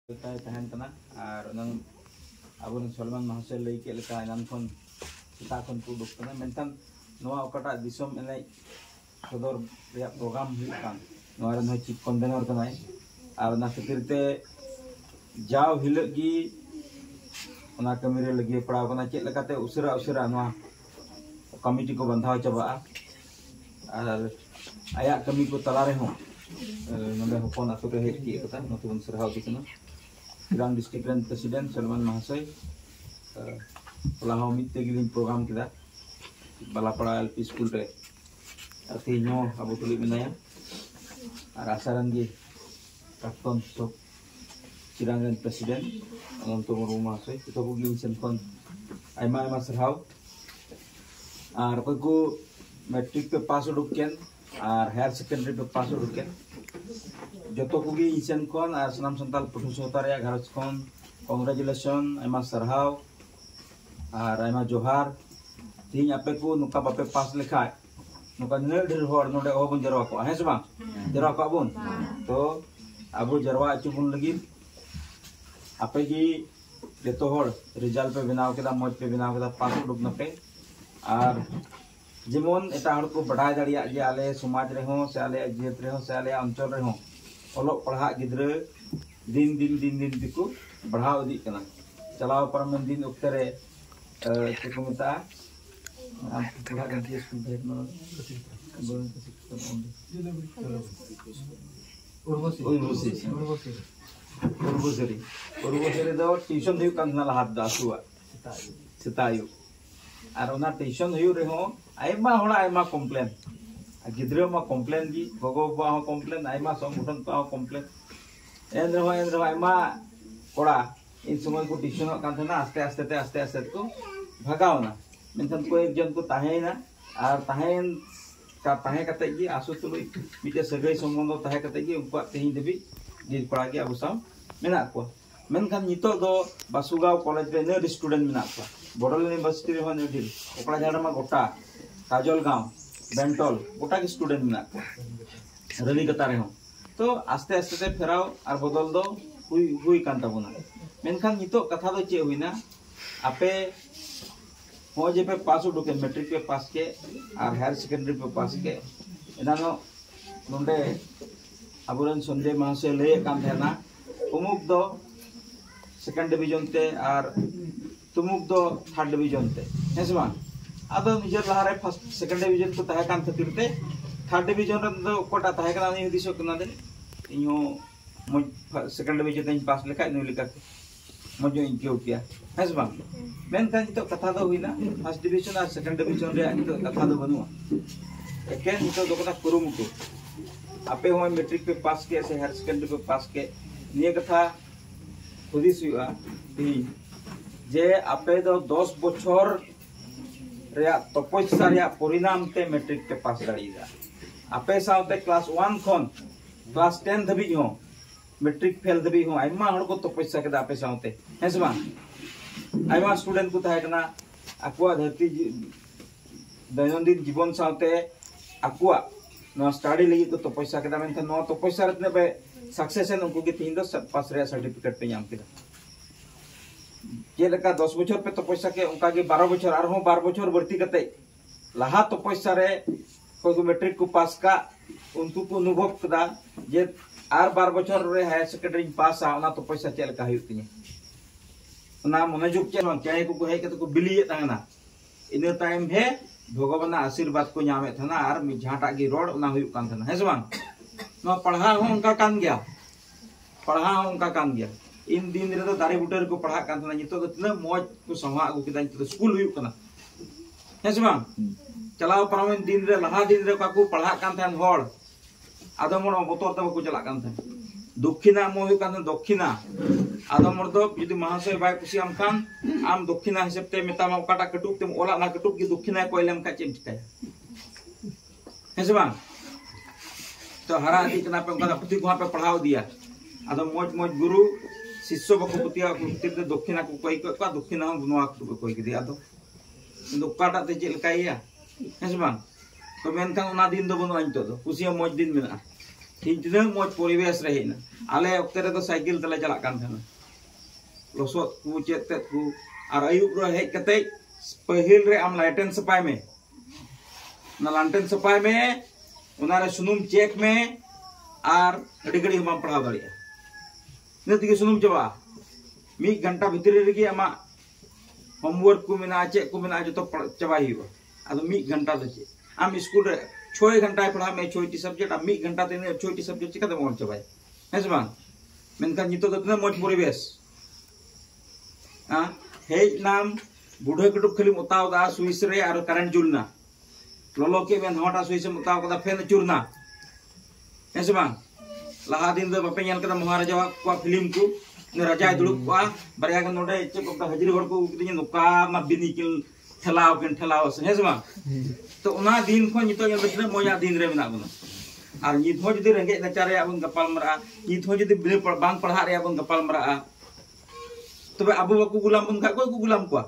तहन कना और अब सलमान महाशय लई के लेका एनान खन सेता खन को उडुक कना मेनखान नोआ ओकाटा दिसम एने सदर रे प्रोग्राम हुई कान नोआ रे चीफ कन्वेनर कनाय और ना खातिरते जाव हिलगी ओना कमी रे लगी पड़ाव कना चेक लेकाते उसरा उसरा नोआ कमिटी को बंधाव चबा और आया कमी को तला रे हो नोंदे हपन आतु रे हेज की कता नतुन सरहाव दिकना ग्राम डिस्ट्रिक्ट रेन प्रेसिडेंट सलमान महाशय पलाहो मिते गिलिन प्रोग्राम किदा बालापड़ा एलपी स्कूल रे तीनो अब तुली मिनाया और आसारान गे प्राक्तन सब चिरांग रेन प्रेसिडेंट अनंत मुर्मू महाशय तो को गिन सेनखन आयमा आयमा सरहाव और को मैट्रिक पे पास उडुकेन और हायर सेकेंडरी पे पास उडुकेन जतो कुगी इसेन कोन और सनाम संताल पठुसोता रे घरज कोन कांग्रेचुलेशन आयमा सरहाव और आयमा जोहार तीन आपे को नुका बापे पास लेखा नुका न ढेर होर नोडे ओबन जरवा को है सबा जरवा को अबन तो अब जरवा अचुबन लगी आपे की जतो होर रिजल्ट पे बनाव केदा मौज पे बनाव केदा पास उडुक नपे और जेमन एटा हर को बढ़ाई दाड़िया जे आले समाज रे हो से आले जेत रे हो से आले अंचल रे हो ओलो पढ़ा गिद्र दिन दिन दिन दिन दिको बढ़ाव दी कना चलाव परमन दिन उक्ते रे को मता हम पढ़ा गंती स्कूल भेट न उर्वशी दो ट्यूशन हुई कान ना हाथ दासुआ सितायु और ओना ट्यूशन हुई रे हो आयमा होड़ा आयमा कंप्लेन गिद्रा मा कंप्लेन गी गगो बा हो कंप्लेन आयमा संगठन का हो कंप्लेन एन रहो आयमा कोड़ा इन समय को ट्यूशन कान थना आस्ते आस्ते को भगावना मेनखान को एक जन को ताहेना और ताहेन का ताहे कते गी आसु तुलुई मिटे सगै संबंध ताहे कते गी उनका तेही देबी गिर पड़ा के अब साम मेना को मेनखान नितो दो बासुगाव कॉलेज रे ने स्टूडेंट मेना को बडोल यूनिवर्सिटी रे हो ने दिल ओकड़ा झाड़मा गोटा काजल गांव बेंटल गोटा के स्टूडेंट मेना को रली कता रे हो तो आस्ते आस्ते ते फेराव और बदल दो हुई कान ताबुना मेनखान नितो कथा दो चे हुईना आपे हो जे पे पास उडुके मैट्रिक पे पास के और हायर सेकेंडरी पे पास के एनानो नोंडे अबुरन संजय महाशय लय कान थेना उमुक दो सेकंड डिवीजन ते और तुमुक दो थर्ड डिवीजन ते हेसमा आदो निजर लहारे फर्स्ट सेकंड डिवीजन को ताहे कान खतिरते थर्ड डिवीजन रे दो कोटा ताहे कान नि दिसो कना दे इयो मो सेकंड डिवीजन ते पास लेखा नु लेखा मजो इनके उपिया हेसमा मेनखान तो कथा दो हुईना फर्स्ट डिवीजन और सेकंड डिवीजन रे तो कथा दो बनुआ एकेन तो दोकना कुरुमुटु आपे हो मैट्रिक पे पास के से हायर सेकेंडरी पे पास के निये कथा खुदिस हुआ जे आपे दो 10 बछर रे तपस्या रे परिणाम ते मैट्रिक पे पास दाड़ीदा आपे साउते क्लास 1 खन क्लास 10 धबी हो मैट्रिक फेल धबी हो आइमा हड़ को तपस्या केदा आपे साउते हेसबा आइमा स्टूडेंट को थाय कना आकुआ धरती दैनंदिन जीवन साउते आकुआ नो स्टडी लगी को तपस्या केदा मेन नो तपस्या रतने पे सक्सेस है उनको के तीन दो पास रे सर्टिफिकेट पे नाम केदा जे लका 10 बछर पे तपस्या के उनका के 12 बछर और हो 12 बछर बढ़ती कते लहा तपस्या रे कोई को मैट्रिक को पास का उनको को अनुभव कदा जे आर 12 बछर रे हायर सेकेंडरी पास आ ना तपस्या चल का हुई ना मनोजुग चल चाहे को हे के को बिलिए ताना इन टाइम हे भगवान आशीर्वाद को नामे थना और मिझाटा की रोड ना हुई कान थना है सबान नो पढ़ा हो उनका कान गया पढ़ा हो उनका कान गया इन दिन रे तो दारे बुटर को पढ़ा कान थना नितो तना मौज को सहा को किदा तो स्कूल हुई कना है सबान चलाव परमेन दिन रे लहा दिन रे को पढ़ा कान थन होड़ आदम मोर बोतर तब को चला कान थन दक्षिणा मो हुई कान दक्षिणा आदम मोर दो यदि महाशय बाय कुसी आम कान आम दक्षिणा हिसाब ते मेता काटा कटुक ते ओला ना कटुक की दक्षिणा कोइलम का चेम चिकाय है सबान तो हरा दी कना पे उनका पुती को पे पढ़ाव दिया आदम मौज मौज गुरु शिष्य बको पुतिया पुती दक्षिणा को कोई का दक्षिणा हम बनवा को कोई के दिया तो किंतु काटा ते चेल काइया है सबान तो मेनखान उना दिन दो बनो अन तो कुसिया मौज दिन मेना तीन मौज परिवेश रे हेना आले ओक्ते रे तो साइकिल तले चला कान थाना लोसोत को चेत तेत को आर आयुब रे हेज कते पहिल रे आम लाइटेन सपाय में ना लाइटेन सपाय में उना रे सुनुम चेक में आर अड़ी घड़ी हम पढ़ाव दाड़िया नती सुनुम चबा 1 घंटा भीतर रे आमा होमवर्क को मेना चेक को मेना जो तो चबा हिबा आदो 1 घंटा दो चे आम स्कूल रे 6 घंटा पढ़ा में 6टी सब्जेक्ट आ 1 घंटा ते 6टी सब्जेक्ट चिका मोन चबाय हेस बांग मेनका नितो दतना मोज परिवेश हेज नाम बुढ़े कटुक खाली मुताव दा स्विच रे आर करंट जुलना लोलो के में हटा स्विच मुताव कदा फैन चुरना हेस बांग लहा दिन दो बापे ñal kada महाराजा को फिल्म को राजा दुड़ुब को बारिया के नोडे चेक को हाजिर हर को किदिन नुका मा बिनी किल ठेलाव केन ठेलाव हेस बांग तो उना दिन को नितो ñal बेतना मोया दिन रे मेना बना और नित हो जदि रेंगे नचार रे अपन गपाल मरा नित हो जदि बिने बांग पढ़ा रे अपन गपाल मरा तबे अबो बाकू गुलाम बन का कोई गुलाम को